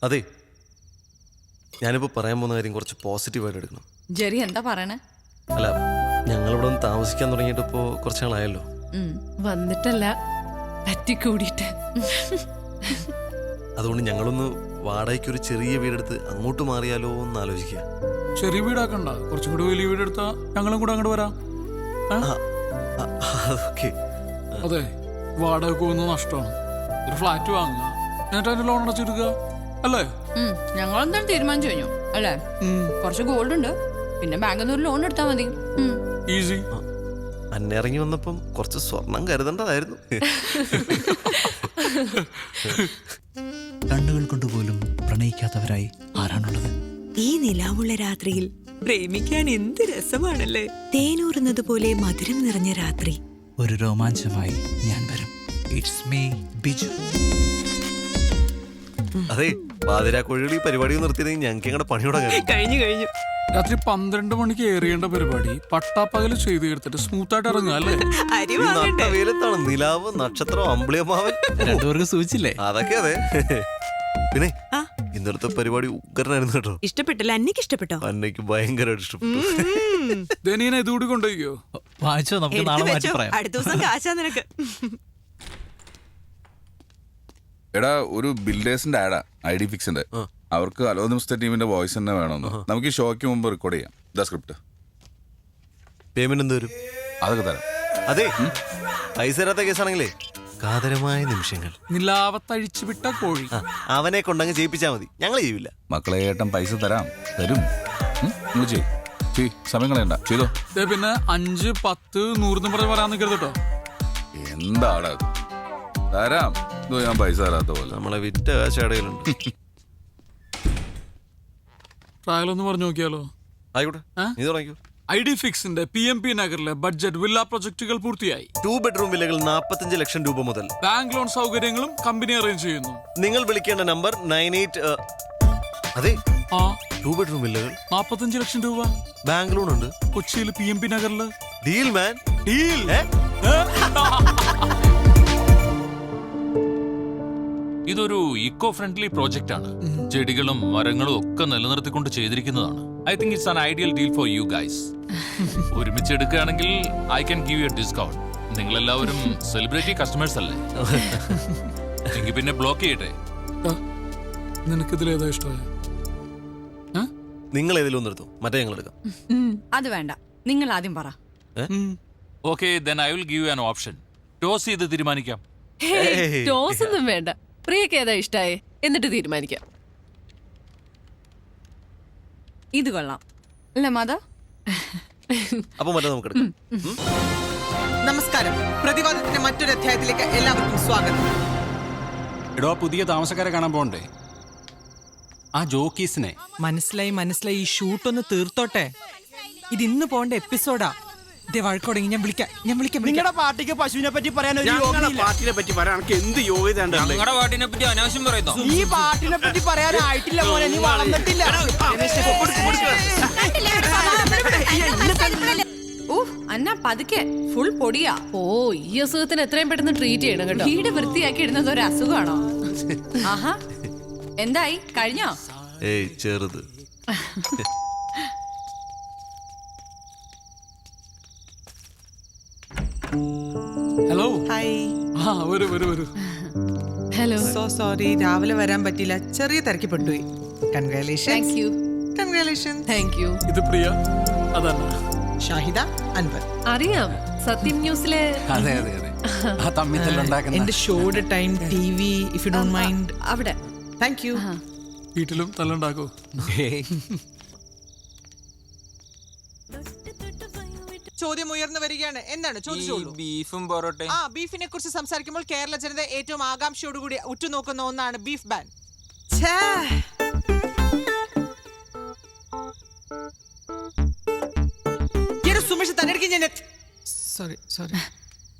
അതെ, ഞാനിപ്പോൾ പറയാൻ പോകുന്ന കാര്യം കുറച്ച് പോസിറ്റീവായിട്ട് എടുക്കണം. ജെറി എന്താ പറയണേ? അല്ല, ഞങ്ങളിവിടെ ഒന്ന് താമസിക്കാൻ തുടങ്ങിയിട്ട് ഇപ്പോൾ കുറച്ച് നാളായല്ലോ. വന്നിട്ടല്ല, പറ്റിക്കൂടിയിട്ട്. അതുകൊണ്ട് ഞങ്ങളൊന്ന് വാടകയ്ക്ക് ഒരു ചെറിയ വീടെടുത്ത് അങ്ങോട്ട് മാറിയാലോ എന്ന് ആലോചിക്കുക. ചെറിയ വീടാക്കണ്ട, കുറച്ചും കൂടി വലിയ വീടെടുത്താ ഞങ്ങളും കൂടെ അങ്ങോട്ട് വരാം. അതൊക്കെ അതെ, വാടക പോകുന്ന നഷ്ടമാണ്. ഒരു ഫ്ലാറ്റ് വാങ്ങുക, എന്നിട്ട് അതിന്റെ ലോൺ അടച്ചെടുക്കുക, അല്ലേ? ഞങ്ങളെന്തായാലും തീരുമാനിച്ചു കഴിഞ്ഞു അല്ലേ? കുറച്ച് ഗോൾഡ് ഉണ്ട്, പിന്നെ ബാങ്കിൽ നിന്ന് ഒരു ലോൺ എടുത്താൽ മതി. ഈസി. അന്നെ ഇറങ്ങി വന്നപ്പം കുറച്ച് സ്വർണം കരുതേണ്ടതായിരുന്നു. കണ്ണുകൾ കൊണ്ടുപോലും പ്രണയിക്കാത്തവരായി ആരാണുള്ളത്? ഈ നിലാവുള്ള രാത്രിയിൽ പ്രേമിക്കാൻ എന്ത് രസമാണല്ലേ. തേനൂറുന്നത് പോലെ മധുരം നിറഞ്ഞ രാത്രി. ഒരു രോമാഞ്ചമായി ഞാൻ വരും. It's me Biju. അതെ, പാതിരാക്കോഴികൾ ഈ പരിപാടി നിർത്തിയതെങ്കിൽ ഞങ്ങൾക്ക് ഞങ്ങളുടെ പണിയോടെ കഴിഞ്ഞു. രാത്രി 12 മണിക്ക് ഏറിയേണ്ട പരിപാടി പട്ടാപ്പകല് ചെയ്ത് എടുത്തിട്ട് സ്മൂത്ത് ആയിട്ട് ഇറങ്ങുക, അല്ലേ? വെയിലത്താണ് നിലാവ്, നക്ഷത്രം, അമ്പിളിയമ്മാവൻ. രണ്ടുപേർക്ക് സൂചിച്ചില്ലേ? അതൊക്കെ അതെ. പിന്നെ ഇന്നലത്തെ പരിപാടി ഉഗ്രനായിരുന്നു കേട്ടോ. ഇഷ്ടപ്പെട്ടില്ല? അന്നയ്ക്ക് ഇഷ്ടപ്പെട്ടോ? അന്നയ്ക്ക് ഭയങ്കരമായിട്ട് ഇഷ്ടപ്പെട്ടു. ദനീന ഇതുകൂടി കൊണ്ടുപോയിക്കോ. വാങ്ങിച്ചോ, നമുക്ക് നാളെ മാറ്റി പറയാം. അടുത്ത ദിവസം കാശാ നിനക്ക്. എടാ, ഒരു ബിൽഡേഴ്സിന്റെ ആഡാ, ID ഫിക്സിന്റെ. അവർക്ക് അലോ നമസ്തേ ടീമിന്റെ വോയിസ് തന്നെ വേണമെന്ന്. നമുക്ക് ഈ ഷോയ്ക്ക് മുമ്പ് റെക്കോർഡ് ചെയ്യാം. ഇതാ സ്ക്രിപ്റ്റ്. പേയ്മെന്റ് എന്ത് വരും? അതൊക്കെ തരാം. അതെ, പൈസ തരാത്ത കേസാണെങ്കിലേ കാതരമായ നിമിഷങ്ങൾ. നിലാവത്തഴിച്ചു വിട്ട കോഴി. അവനെ കൊണ്ടങ്ങ് ചെയ്യിപ്പിച്ചാ മതി, ഞങ്ങൾ ചെയ്യില്ല. മക്കളെ, ഏട്ടൻ പൈസ തരും. നിങ്ങൾ ചെയ്യ്, സമയം കളയണ്ട, ചെയ്തോ. പിന്നെ 5, 10, 100 പറഞ്ഞ് പറയാൻ നിൽക്കരുത് കേട്ടോ. എന്താടാ തരാം. ഞാൻ പൈസ തരാത്ത പോലെ. നമ്മളെ വിറ്റ കാശടയിലുണ്ട്. ട്രയൽ ഒന്ന് പറഞ്ഞു നോക്കിയാലോ? ആയിക്കോട്ടെ, നീ തുടങ്ങിക്കോ. ID ഫിക്സിന്റെ PMP നഗറിലെ ബഡ്ജറ്റ് വില്ല പ്രൊജക്ടുകൾ പൂർത്തിയായി. 2 ബെഡ്റൂം വില്ലകൾ 45 ലക്ഷം രൂപ മുതൽ. ബാങ്ക് ലോൺ സൗകര്യങ്ങളും കമ്പനി അറേഞ്ച് ചെയ്യുന്നു. നിങ്ങൾ വിളിക്കേണ്ട നമ്പർ 98. അതെ, 2 ബെഡ്റൂം വില്ലകൾ 45 ലക്ഷം രൂപ. ബാങ്ക് ലോൺ ഉണ്ട്. കൊച്ചിയിൽ PMP നഗറില്. Deal man, deal. ഇതൊരു ഇക്കോ ഫ്രണ്ട്ലി പ്രോജക്റ്റ് ആണ്. ചെടികളും മരങ്ങളും ഒക്കെ നിലനിർത്തിക്കൊണ്ട് ചെയ്തിരിക്കുന്നതാണ്. I think it's an ideal deal for you guys. ഒരുമിച്ച് എടുക്കുകയാണെങ്കിൽ I can give you a discount. നിങ്ങൾ എല്ലാവരും സെലിബ്രിറ്റി കസ്റ്റമേഴ്സ് അല്ലേ? എങ്കിൽ പിന്നെ ബ്ലോക്ക് ചെയ്യട്ടെ. നിനക്കിതിലേതാ ഇഷ്ടമായ? നിങ്ങൾ ഏതെങ്കിലും ഒന്ന് എടുത്തോ, മറ്റേ ഞങ്ങൾ എടുക്കാം. അത് വേണ്ട, നിങ്ങൾ ആദ്യം പറ. Okay, then I will give you an option. Toss ചെയ്ത് തീരുമാനിക്കാം. ടോസ് ഒന്നും വേണ്ട, പ്രിയക്ക് ഏതാ ഇഷ്ടായേ എന്നിട്ട് തീരുമാനിക്കാം. ഇത് കൊള്ളാം അല്ലേ മാധ? അപ്പൊ മറ്റേ നമുക്ക് എടുക്കാം. നമസ്കാരം, പ്രതിവാദത്തിന്റെ മറ്റൊരു അധ്യായത്തിലേക്ക് എല്ലാവർക്കും സ്വാഗതം. എടോ, പുതിയ താമസക്കാരെ കാണാൻ പോണ്ടേ? ആ ജോക്കീസിനെ മനസ്സിലായി. ഈ ഷൂട്ടൊന്ന് തീർത്തോട്ടെ. ഇത് ഇന്ന് പോണ്ട എപ്പിസോഡാ. വഴക്കോടെങ്കിൽ ഞാൻ വിളിക്കാം. നിങ്ങളുടെ പാർട്ടിക്ക് പശുവിനെ പറ്റി പറയാൻ പാർട്ടിനെ പറ്റി പറയാൻ എന്ത് യോഗ്യത? ഞങ്ങളുടെ പാട്ടിനെ പറ്റി അനാവശ്യം പറയുന്നു. ഈ പാർട്ടിനെ പറ്റി പറയാനായിട്ടില്ല മോനെ, നീ വളർന്നിട്ടില്ല. അന്ന പതുക്കെ, ഫുൾ പൊടിയാ. ഓ, ഈ അസുഖത്തിന് എത്രയും പെട്ടെന്ന് ട്രീറ്റ് ചെയ്യണം കേട്ടോ. വീട് വൃത്തിയാക്കി ഇടുന്നത് ഒരു അസുഖമാണോ? ആഹാ, എന്തായി, കഴിഞ്ഞോ? ഏയ്, ചെറുത്. ഹലോ. ഹായ്. വരൂ. ഹലോ. സോ സോറി, രാവിലെ വരാൻ പറ്റില്ല, ചെറിയ തിരക്കിപ്പെട്ടുപോയി. കൺഗ്രാലേഷൻസ്. Thank you. ഇത് പ്രിയ, അതല്ല ഷാഹിദ, അൻവർ. അറിയാം, സത്യം ന്യൂസിലെ. അതെ. ആ തമ്മിത്തല്ലുണ്ടാക്കുന്ന എന്റെ ഷോയുടെ time TV, if you don't mind. അവിടെ. Thank you. വീട്ടിലും തല്ലുണ്ടാക്കോ? ചോദ്യം ഉയർന്നു വരികയാണ്. എന്താണ് ചോദിച്ചോളൂ. ബീഫും പൊറോട്ടയും. ബീഫിനെ കുറിച്ച് സംസാരിക്കുമ്പോൾ കേരള ജനത ഏറ്റവും ആകാംക്ഷയോടുകൂടി ഉറ്റുനോക്കുന്ന ഒന്നാണ് ബീഫ് ബാൻ. സുമേഷ്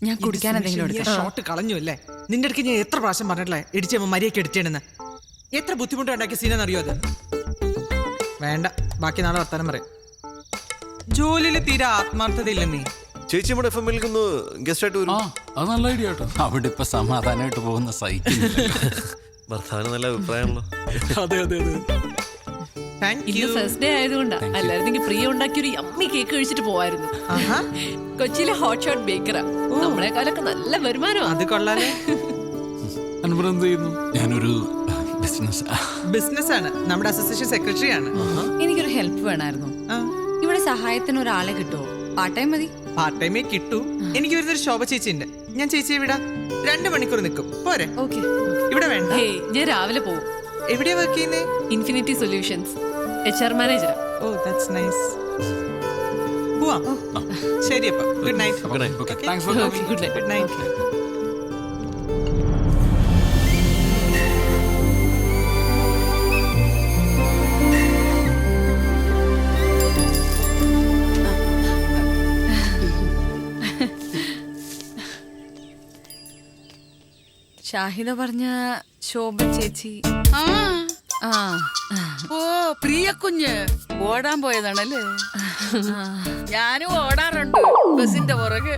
ഞാൻ കുടിക്കാൻ എന്തെങ്കിലും ഷോട്ട് കളഞ്ഞു അല്ലേ? നിന്റെ അടുക്ക് ഞാൻ എത്ര പ്രാവശ്യം പറഞ്ഞിട്ടില്ലേ ഇടിച്ച മരിയൊക്കെ എടുത്തേണെന്ന്? എത്ര ബുദ്ധിമുട്ടുണ്ടാക്കിയ സീനെന്നറിയോ അത്? വേണ്ട, ബാക്കി നാളെ വർത്താനം പറയാം. ജോലിയിൽ തീരെ ആത്മാർത്ഥതയില്ല നീ. ചേച്ചി നമ്മുടെ FM ൽ ഗസ്റ്റ് ആയിട്ട് വരും. അത് നല്ല ഐഡിയ കേട്ടോ. അവിടെ ഇപ്പൊ സമാധാനമായിട്ട് പോകുന്ന സൈക്കിൾ ഭർത്താവിന് നല്ല അഭിപ്രായമാണല്ലോ. അതെ അതെ അതെ. താങ്ക് ഇന്ന് യു. ഫസ്റ്റ് ഡേ ആയതുകൊണ്ടാ. അല്ലായിരുന്നെങ്കിൽ പ്രിയ ഉണ്ടാക്കിയ ഒരു യമ്മി കേക്ക് കഴിച്ചിട്ട് പോവായിരുന്നു. ആഹാ, കൊച്ചിയിലെ ഹോട്ട് ഷോട്ട് ബേക്കറാ. നമ്മളെക്കാളൊക്കെ നല്ല വരുമാനമാണ്. അത് കൊള്ളാലേ. അൻവർ എന്ത് ചെയ്യുന്നു? ഞാനൊരു ബിസിനസ് ബിസിനസ് ആണ്. നമ്മുടെ അസോസിയേഷൻ സെക്രട്ടറി ആണ്. എനിക്കൊരു ഹെൽപ്പ് വേണമായിരുന്നു. ഇവിടെ സഹായത്തിന് ഒരാളെ കിട്ടുമോ? പാർട്ട് ടൈം മതി. പാർട്ട് ടൈമേ കിട്ടൂ. എനിക്ക് വരുന്നൊരു ശോഭ ചേച്ചി ഉണ്ട്. ഞാൻ ചേച്ചിയെ വിടാം. 2 മണിക്കൂർ നിൽക്കും. പോരെ? ഓക്കെ. ഇവിടെ വേണ്ട. ഹേയ്, ഞാൻ രാവിലെ പോവും. എവിടെയാ വർക്ക് ചെയ്യുന്നേ? ഇൻഫിനിറ്റി സൊല്യൂഷൻസ് HR മാനേജറാ. Oh, that's nice. പോവാം. ശരി അപ്പൊ. Good night. Good night. Okay. Thanks for coming. Good night. Good night. Shahida പറഞ്ഞ ശോഭ ചേച്ചി. ആ ഓ പ്രിയ കുഞ്ഞ് ഓടാൻ പോയതാണല്ലേ? ഞാനും ഓടാറുണ്ട് ബസിന്റെ പുറകെ.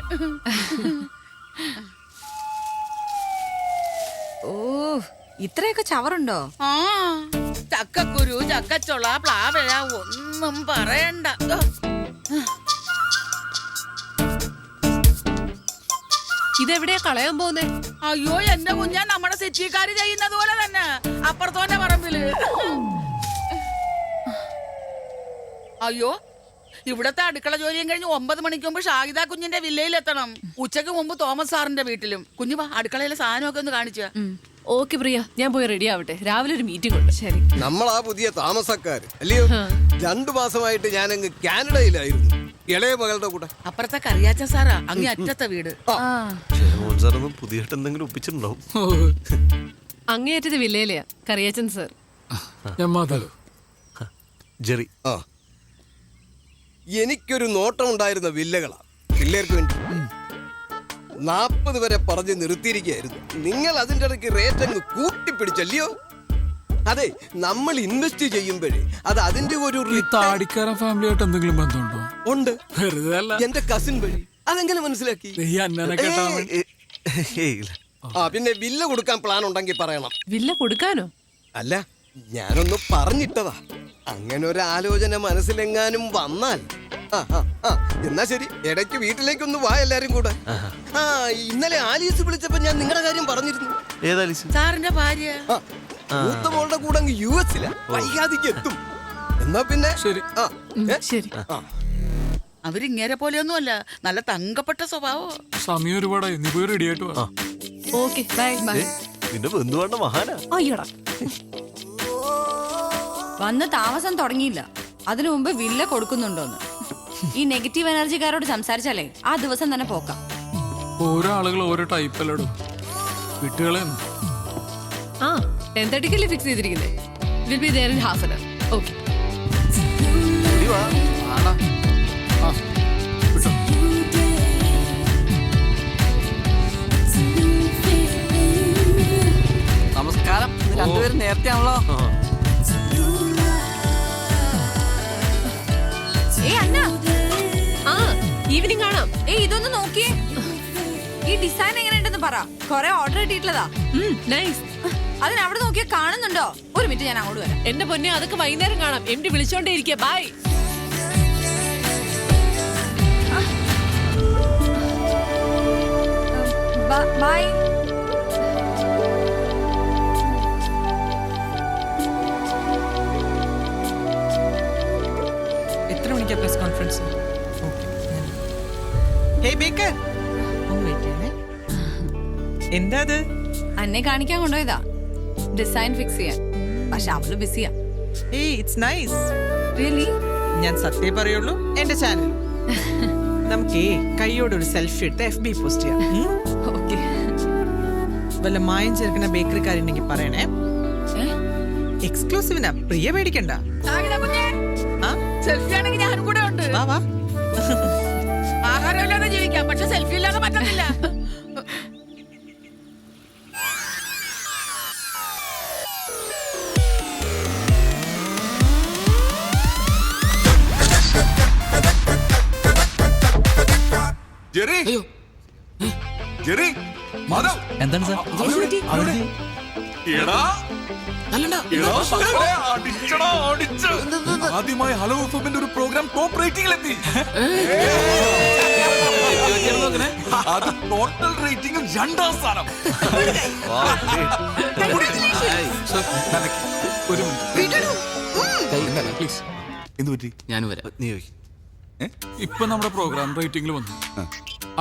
ഓ, ഇത്രയൊക്കെ ചവറുണ്ടോ? ആ ചക്കക്കുരു, ചക്കച്ചുള, പ്ലാവഴ ഒന്നും പറയണ്ട. ഇതെവിടെയാ കളയാൻ പോകുന്നേ? അയ്യോ എന്റെ കുഞ്ഞാ, നമ്മുടെ സിറ്റിക്കാര് ചെയ്യുന്നത് പോലെ തന്നെ അപ്പുറത്തോന്റെ പറമ്പില്. അയ്യോ, ഇവിടത്തെ അടുക്കള ജോലിയും കഴിഞ്ഞ് 9 മണിക്ക് മുമ്പ് ഷാഹിദ കുഞ്ഞിന്റെ വില്ലയിൽ എത്തണം. ഉച്ചക്ക് മുമ്പ് തോമസ് സാറിന്റെ വീട്ടിലും. കുഞ്ഞു വാ, അടുക്കളയിലെ സാധനമൊക്കെ ഒന്ന് കാണിച്ച. ഓക്കെ പ്രിയ, ഞാൻ പോയി റെഡി ആവട്ടെ. രാവിലെ ഒരു മീറ്റിംഗ് ഉണ്ട്. ശരി. നമ്മളാ പുതിയ താമസക്കാര് അല്ലയോ? 2 മാസമായിട്ട് ഞാനങ്ങ് കാനഡയിലായിരുന്നു, ഇളയ മകളുടെ കൂടെ. അപ്പുറത്തെ കറിയാച്ച സാറാ, അങ്ങേ അറ്റത്തെ വീട്. ഷെഹമോൻ സാറൊന്നും പുതിയതായിട്ട് എന്തെങ്കിലും ഒപ്പിച്ചിട്ടുണ്ടാവും. അങ്ങേയറ്റത് വില്ലയിലെയാ കറിയാച്ചൻ സർ. ഞാൻ മാതാലോ. ജെറി. ആ, എനിക്കൊരു നോട്ടം ഉണ്ടായിരുന്ന വില്ലകളാ പിള്ളേർക്ക് വേണ്ടി. 40 വരെ പറഞ്ഞ് നിർത്തിയിരിക്കുകയായിരുന്നു. നിങ്ങൾ അതിൻ്റെ ഇടയ്ക്ക് റേറ്റ് അങ്ങ് കൂട്ടിപ്പിടിച്ചല്ലയോ? അതെ, നമ്മൾ ഇൻവെസ്റ്റ് ചെയ്യുമ്പോഴേ അത് അതിന്റെ ഒരു ഈ താടിക്കാരൻ ഫാമിലിയായിട്ട് എന്തെങ്കിലും ബന്ധമുണ്ടോ? ഉണ്ട്. വെറുതെ അല്ല. എന്റെ കസിൻ വഴി. അതെങ്ങനെ മനസ്സിലാക്കി? ഈ അന്നനെ കേട്ടാ ആ, പിന്നെ വില്ല കൊടുക്കാൻ പ്ലാൻ ഉണ്ടെങ്കിൽ പറയണം. വില്ല കൊടുക്കാനോ? അല്ല, ഞാനൊന്ന് പറഞ്ഞിട്ടതാ. അങ്ങനെ ഒരു ആലോചന മനസ്സിലെങ്ങാനും വന്നാൽ. എന്നാ ശരി, ഇടയ്ക്ക് വീട്ടിലേക്കൊന്ന് വാ എല്ലാരും കൂടെ. ആ, ഇന്നലെ ആലീസ് വിളിച്ചപ്പോ ഞാൻ നിങ്ങളുടെ കാര്യം പറഞ്ഞിരുന്നു. ഏതാലീസ്? സാറിന്റെ ഭാര്യ. മൂത്ത മോളുടെ കൂടെ അങ്ങ് US-ലാ. വൈകാതിക്ക് എത്തും. എന്നാ പിന്നെ ശരി. ശരി. അവരിങ്ങേരെ പോലെയൊന്നും അല്ല, നല്ല തങ്കപ്പെട്ട സ്വഭാവോ. സമയം ഒരുപാടായി. നീ പോയി റെഡി ആയിട്ട് വാ. Okay bye. നിന്റെ ബന്ധുവാണ്ട മഹാനാ. അയ്യോടാ, വന്ന് താമസം തുടങ്ങിയില്ല, അതിനു മുമ്പ് വില്ല കൊടുക്കുന്നുണ്ടോന്ന്. ഈ നെഗറ്റീവ് എനർജിക്കാരോട് സംസാരിച്ചാലേ ആ ദിവസം തന്നെ പോക്കാം. ഓരോ ആളുകൾ ഓരോ ടൈപ്പല്ലോടും വിട്ടുകളെ. ആ 10:30 ഫിക്സ് ചെയ്തിരിക്കുന്നേ. Will be there in half an hour. Okay. നമസ്കാരം. രണ്ടുപേരും നേരത്തെ ആണല്ലോ. ആ, ഈവനിങ് കാണാം. ഇതൊന്ന് നോക്കിയേ. ഈ ഡിസൈൻ എങ്ങനെയുണ്ടെന്ന് പറ. കൊറേ ഓർഡർ കിട്ടിയിട്ടുള്ളതാ. നൈസ്. അതിനവിടെ നോക്കിയാ കാണുന്നുണ്ടോ? ഒരു മിനിറ്റ്, ഞാൻ അങ്ങോട്ട് വരാം. എന്റെ പൊന്നെ, അതൊക്കെ വൈകുന്നേരം കാണാം. MD വിളിച്ചോണ്ടേ ഇരിക്കുക. ബൈ. ബൈ. എത്ര മണിക്കാ പ്രസ് കോൺഫറൻസ്? ഹേയ് ബേക്കർ, ഒന്ന് വെയിറ്റ് ചെയ്യണേ. എന്താ അത്? അന്നെ കാണിക്കാൻ കൊണ്ടുപോയതാ, ഡിസൈൻ ഫിക്സ് ചെയ്യാൻ. പക്ഷെ അവള് ബിസിയാ. ഏയ്, ഇറ്റ്സ് നൈസ്. റിയലി? ഞാൻ സത്യം പറയുള്ളൂ. എന്റെ ചാനൽ നമുക്ക് കൈയോടൊരു സെൽഫി എടുത്ത് FB പോസ്റ്റ് ചെയ്യാം. ഓക്കെ. വല്ല മായം ചേർക്കുന്ന ബേക്കറിക്കാരുണ്ടെങ്കിൽ പറയണേ. എക്സ്ക്ലൂസീവിനാ, പ്രിയ പേടിക്കണ്ട. സെൽഫി ആണെങ്കിൽ ഞാനും കൂടെ ഉണ്ട്. വാ വാ. ആഹാരം ഇല്ലാതെ ജീവിക്കാം, പക്ഷെ സെൽഫി ഇല്ലാതെ പറ്റത്തില്ല. Jerry, Jerry, Madhav. എന്താണ് സാർ? ആദ്യമായി ഹലോ എഫ്എമ്മിന്റെ ഒരു പ്രോഗ്രാം ടോപ്പ് റേറ്റിംഗിലെത്തി. അത് ടോട്ടൽ റേറ്റിംഗിൽ 2ാം സ്ഥാനം. ഒരു മിനിറ്റ് പ്ലീസ്. എന്ത് പറ്റി? ഞാൻ വരാം, നീ ചോദിക്കും. ഇപ്പൊ നമ്മുടെ പ്രോഗ്രാം റേറ്റിംഗിൽ വന്നു.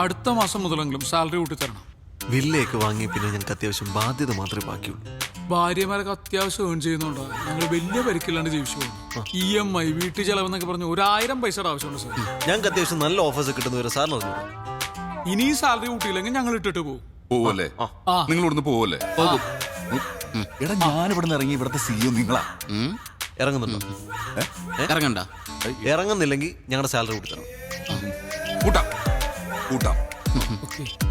അടുത്ത മാസം മുതലെങ്കിലും സാലറി കൂട്ടിത്തരണം. വില്ലയൊക്കെ വാങ്ങി പിന്നെ ഞങ്ങൾക്ക് അത്യാവശ്യം ബാധ്യത മാത്രമേ ബാക്കിയുള്ളൂ. ഭാര്യമാരൊക്കെ അത്യാവശ്യം ഏൺ ചെയ്യുന്നുണ്ടോ? ഞങ്ങൾ വലിയ പരിക്കില്ലാണ്ട് ജീവിച്ചു പോകും. EMI, വീട്ടു ചെലവെന്നൊക്കെ പറഞ്ഞ് 1000 പൈസയുടെ ആവശ്യമുണ്ട് സാർ. ഞങ്ങൾക്ക് അത്യാവശ്യം നല്ല ഓഫേഴ്സ് കിട്ടുന്നവരെ സാറിന് അറിഞ്ഞു. ഇനി സാലറി കൂട്ടിയില്ലെങ്കിൽ ഞങ്ങൾ ഇട്ടിട്ട് പോകും. പോവല്ലേ? നിങ്ങൾ ഇവിടുന്ന് പോവല്ലേ? എടാ ഞാനിവിടെ നിന്ന് ഇറങ്ങി ഇവിടുത്തെ CEO നിങ്ങളാ. ഇറങ്ങുന്നുണ്ടോ? ഇറങ്ങണ്ട. ഇറങ്ങുന്നില്ലെങ്കിൽ ഞങ്ങളുടെ സാലറി കൂട്ടിത്തരണം. കൂട്ടാം കൂട്ടാം.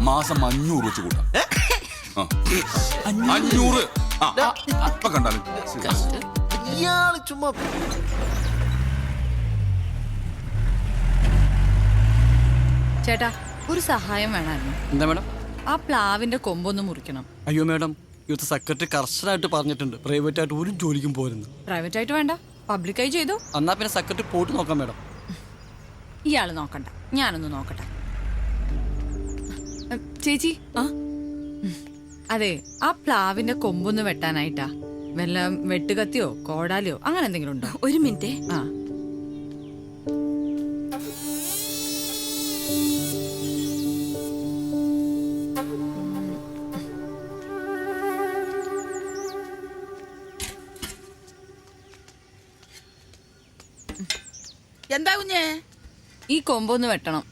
മാസം 500 വെച്ച് കൂട്ടാം. 500. ഇപ്പൊ കണ്ടാലും ഇയാള് ചുമ്മാ. ചേട്ടാ ഒരു സഹായം വേണമായിരുന്നു. എന്താ മാഡം? ആ പ്ലാവിന്റെ കൊമ്പൊന്ന് മുറിക്കണം. അയ്യോ മാഡം, യൂത്ത് സെക്രട്ടറി കർശനമായിട്ട് പറഞ്ഞിട്ടുണ്ട് പ്രൈവറ്റ് ആയിട്ട് ഒരു ജോലിക്കും പോരുന്നു. പ്രൈവറ്റ് ആയിട്ട് വേണ്ട, പബ്ലിക്കായി ചെയ്തു. എന്നാ പിന്നെ സെക്രട്ടറി പോയിട്ട് നോക്കാം മാഡം. ഇയാള് നോക്കണ്ട, ഞാനൊന്ന് നോക്കട്ടെ. ചേച്ചി, അതെ, ആ പ്ലാവിന്റെ കൊമ്പൊന്ന് വെട്ടാനായിട്ടാ. വല്ല വെട്ടുകത്തിയോ കോടാലിയോ അങ്ങനെ എന്തെങ്കിലും ഉണ്ടോ? ഒരു മിനിറ്റ്. ആ, എന്താ കുഞ്ഞേ? ഈ കൊമ്പൊന്ന് വെട്ടണം.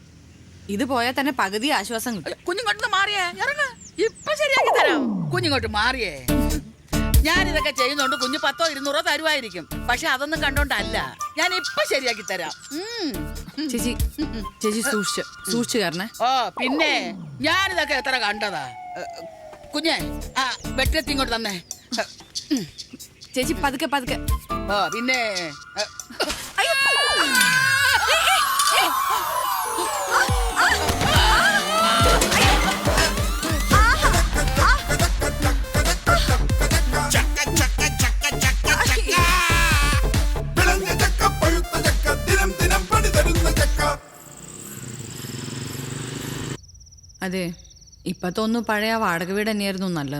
ഇത് പോയാൽ തന്നെ പകുതി ആശ്വാസം കിട്ടും. കുഞ്ഞിങ്ങോട്ട് മാറിയേ, ഇറങ്ങ. ഇപ്പൊ ശരിയാക്കി തരാം. കുഞ്ഞിങ്ങോട്ട് മാറിയേ. ഞാനിതൊക്കെ ചെയ്യുന്നോണ്ട് കുഞ്ഞ് 10 or 200 തരുമായിരിക്കും. പക്ഷെ അതൊന്നും കണ്ടോണ്ടല്ല. ഞാൻ ഇപ്പൊ ശരിയാക്കി തരാം. ചേച്ചി ചേച്ചി സൂക്ഷിച്ചു കയറണേ. ഓ പിന്നെ ഞാനിതൊക്കെ എത്ര കണ്ടതാ. കുഞ്ഞെ ആ വെട്ടത്തി ഇങ്ങോട്ട് തന്നെ. ചേച്ചി പതുക്കെ പതുക്കെ. ഓ പിന്നെ അതെ, ഇപ്പത്തൊന്നു പഴയ വാടക വീട് തന്നെയായിരുന്നു നല്ലത്.